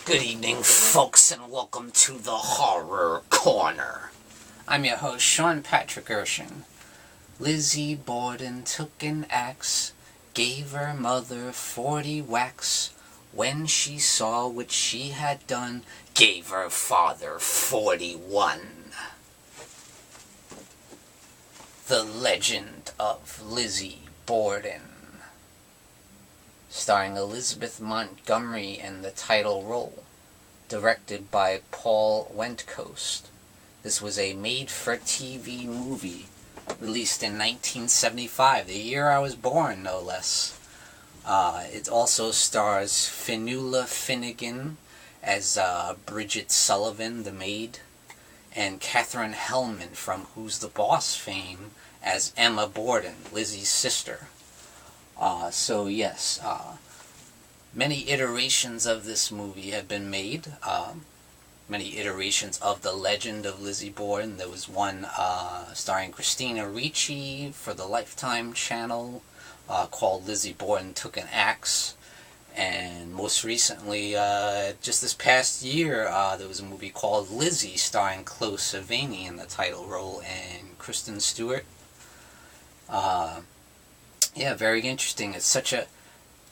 Good evening, folks, and welcome to the Horror Corner. I'm your host, Sean Patrick Erschen. Lizzie Borden took an axe, gave her mother 40 whacks. When she saw what she had done, gave her father 41. The Legend of Lizzie Borden. Starring Elizabeth Montgomery in the title role. Directed by Paul Wendkos. This was a made-for-TV movie released in 1975, the year I was born, no less. It also stars Fionnula Flanagan as Bridget Sullivan, the maid, and Katherine Helmond from Who's the Boss fame as Emma Borden, Lizzie's sister. Many iterations of this movie have been made. Many iterations of The Legend of Lizzie Borden. There was one starring Christina Ricci for the Lifetime channel called Lizzie Borden Took an Axe. And most recently, just this past year, there was a movie called Lizzie starring Chloe Sevigny in the title role and Kristen Stewart. Very interesting. It's such a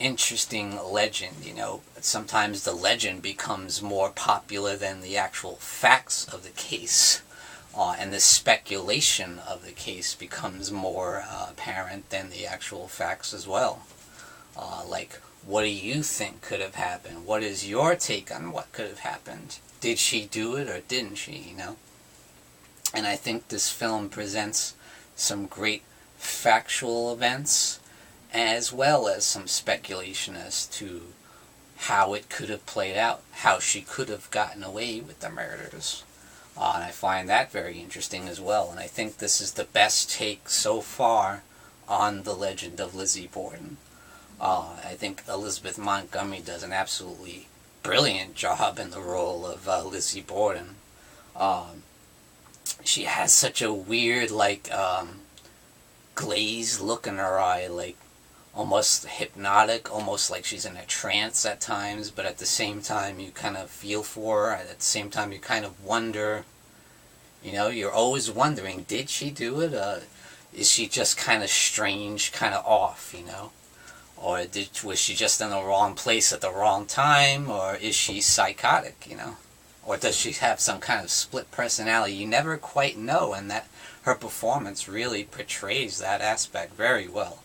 interesting legend, you know. Sometimes the legend becomes more popular than the actual facts of the case, and the speculation of the case becomes more apparent than the actual facts as well. Like, what do you think could have happened? What is your take on what could have happened? Did she do it or didn't she, you know? And I think this film presents some great factual events, as well as some speculation as to how it could have played out, how she could have gotten away with the murders. And I find that very interesting as well, and I think this is the best take so far on The Legend of Lizzie Borden. I think Elizabeth Montgomery does an absolutely brilliant job in the role of Lizzie Borden. She has such a weird, glazed look in her eye, like almost hypnotic, almost like she's in a trance at times, but at the same time you kind of feel for her, and at the same time you kind of wonder, you know, you're always wondering, did she do it? Is she just kind of strange, kind of off, you know? Or was she just in the wrong place at the wrong time? Or is she psychotic, you know? Or does she have some kind of split personality? You never quite know, and that her performance really portrays that aspect very well.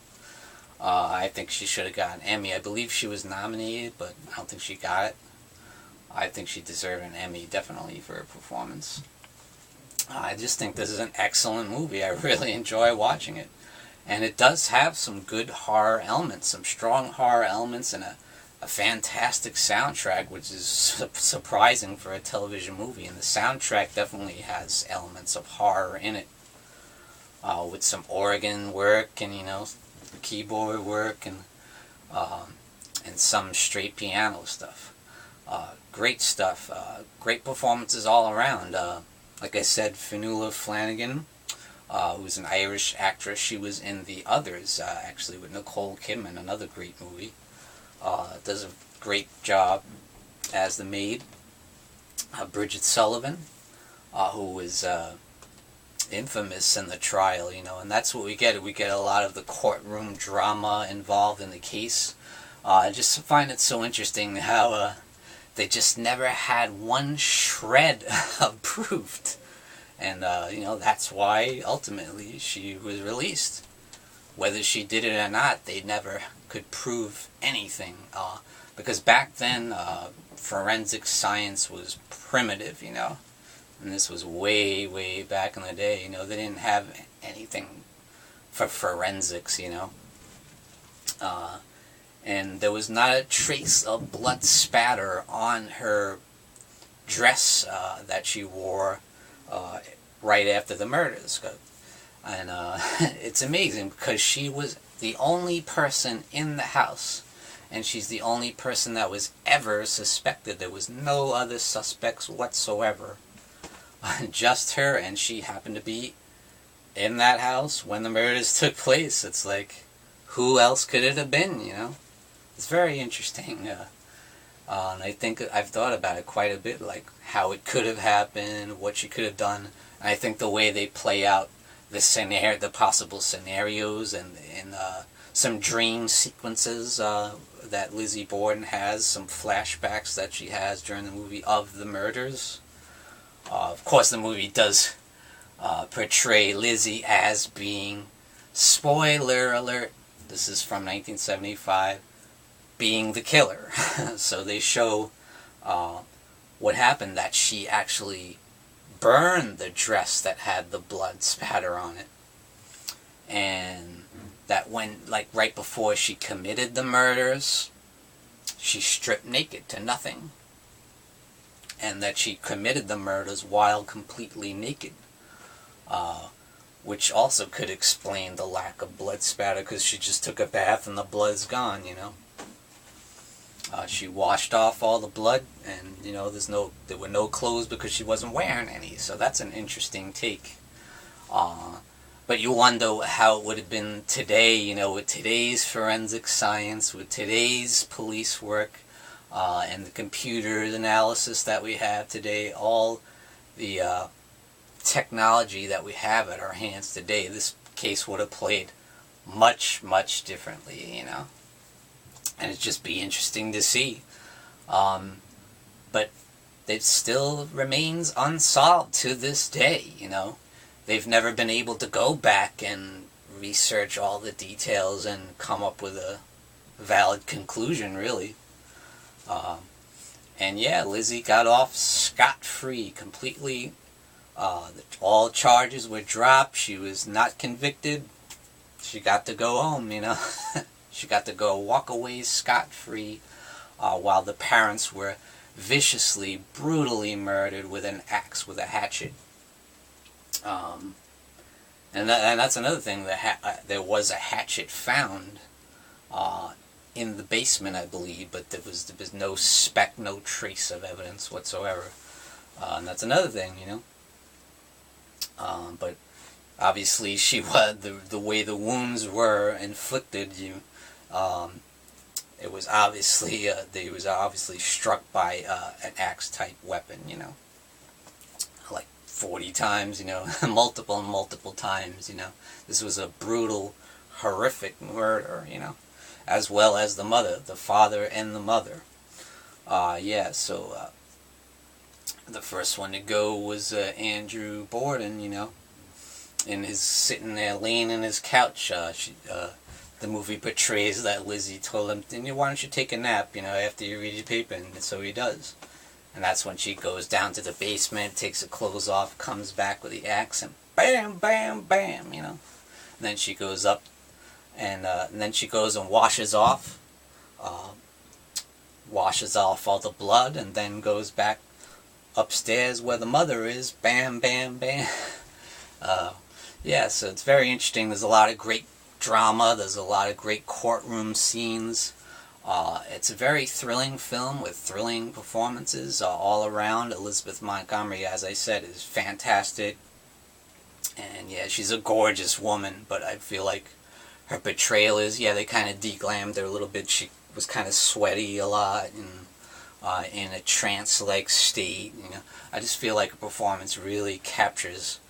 I think she should have got an Emmy. I believe she was nominated, but I don't think she got it. I think she deserved an Emmy, definitely, for her performance. I just think this is an excellent movie. I really enjoy watching it. And it does have some good horror elements, some strong horror elements, and a fantastic soundtrack, which is surprising for a television movie. And the soundtrack definitely has elements of horror in it, with some organ work and, you know, keyboard work and some straight piano stuff. Great stuff. Great performances all around. Like I said, Fionnula Flanagan, who's an Irish actress. She was in The Others, actually, with Nicole Kidman, another great movie. Does a great job as the maid. Bridget Sullivan, who was infamous in the trial, you know, and that's what we get. We get a lot of the courtroom drama involved in the case. I just find it so interesting how they just never had one shred of proof. And, you know, that's why, ultimately, she was released. Whether she did it or not, they never could prove anything. Because back then, forensic science was primitive, you know. And this was way, way back in the day, you know. They didn't have anything for forensics, you know. And there was not a trace of blood spatter on her dress that she wore right after the murders. And it's amazing because she was the only person in the house, and she's the only person that was ever suspected. There was no other suspects whatsoever. Just her, and she happened to be in that house when the murders took place. It's like, who else could it have been, you know? It's very interesting And I think I've thought about it quite a bit, like how it could have happened, what she could have done. And I think the way they play out the possible scenarios, and some dream sequences that Lizzie Borden has, some flashbacks that she has during the movie of the murders. Of course, the movie does portray Lizzie as being, spoiler alert, this is from 1975, being the killer. So they show what happened, that she actually burned the dress that had the blood spatter on it. And that when, like, right before she committed the murders, she stripped naked to nothing. And that she committed the murders while completely naked. Which also could explain the lack of blood spatter, because she just took a bath and the blood's gone, you know. She washed off all the blood, and, you know, there were no clothes because she wasn't wearing any. So that's an interesting take. But you wonder how it would have been today, you know, with today's forensic science, with today's police work, and the computer analysis that we have today, all the technology that we have at our hands today. This case would have played much, much differently, you know. And it'd just be interesting to see. But it still remains unsolved to this day, you know. They've never been able to go back and research all the details and come up with a valid conclusion, really. And yeah, Lizzie got off scot-free, completely. All charges were dropped. She was not convicted. She got to go home, you know. She got to go walk away scot-free, while the parents were viciously, brutally murdered with an axe, with a hatchet. And that's another thing. There was a hatchet found in the basement, I believe, but there was no speck, no trace of evidence whatsoever. And that's another thing, you know. But obviously, she was the way the wounds were inflicted. It was obviously they was obviously struck by an axe-type weapon, you know, like 40 times, you know, multiple times, you know. This was a brutal, horrific murder, you know, as well as the mother, the father, and the mother. Yeah, so the first one to go was Andrew Borden, you know, and he's sitting there laying in his couch. The movie portrays that Lizzie told him, why don't you take a nap, you know, after you read your paper, and so he does. And that's when she goes down to the basement, takes her clothes off, comes back with the axe, and bam, bam, bam, you know. And then she goes up, and then she goes and washes off all the blood, and then goes back upstairs where the mother is, bam, bam, bam. Yeah, so it's very interesting. There's a lot of great drama. There's a lot of great courtroom scenes. It's a very thrilling film with thrilling performances all around. Elizabeth Montgomery, as I said, is fantastic. And yeah, she's a gorgeous woman, but I feel like her portrayal is, yeah, they kind of deglammed her a little bit. She was kind of sweaty a lot and in a trance-like state. You know, I just feel like her performance really captures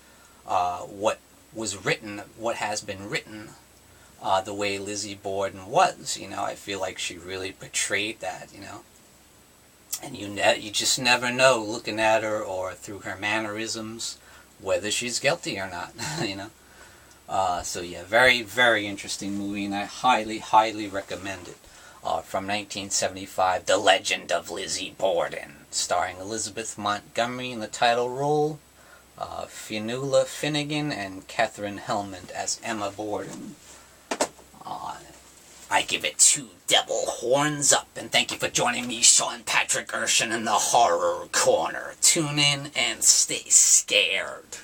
what was written, what has been written, the way Lizzie Borden was. You know, I feel like she really portrayed that, you know. And you just never know, looking at her or through her mannerisms, whether she's guilty or not, you know. So yeah, very, very interesting movie, and I highly, highly recommend it. From 1975, The Legend of Lizzie Borden, starring Elizabeth Montgomery in the title role, Fionnula Flanagan and Katherine Helmond as Emma Borden. I give it 2 devil horns up, and thank you for joining me, Sean Patrick Erschen, in the Horror Corner. Tune in and stay scared.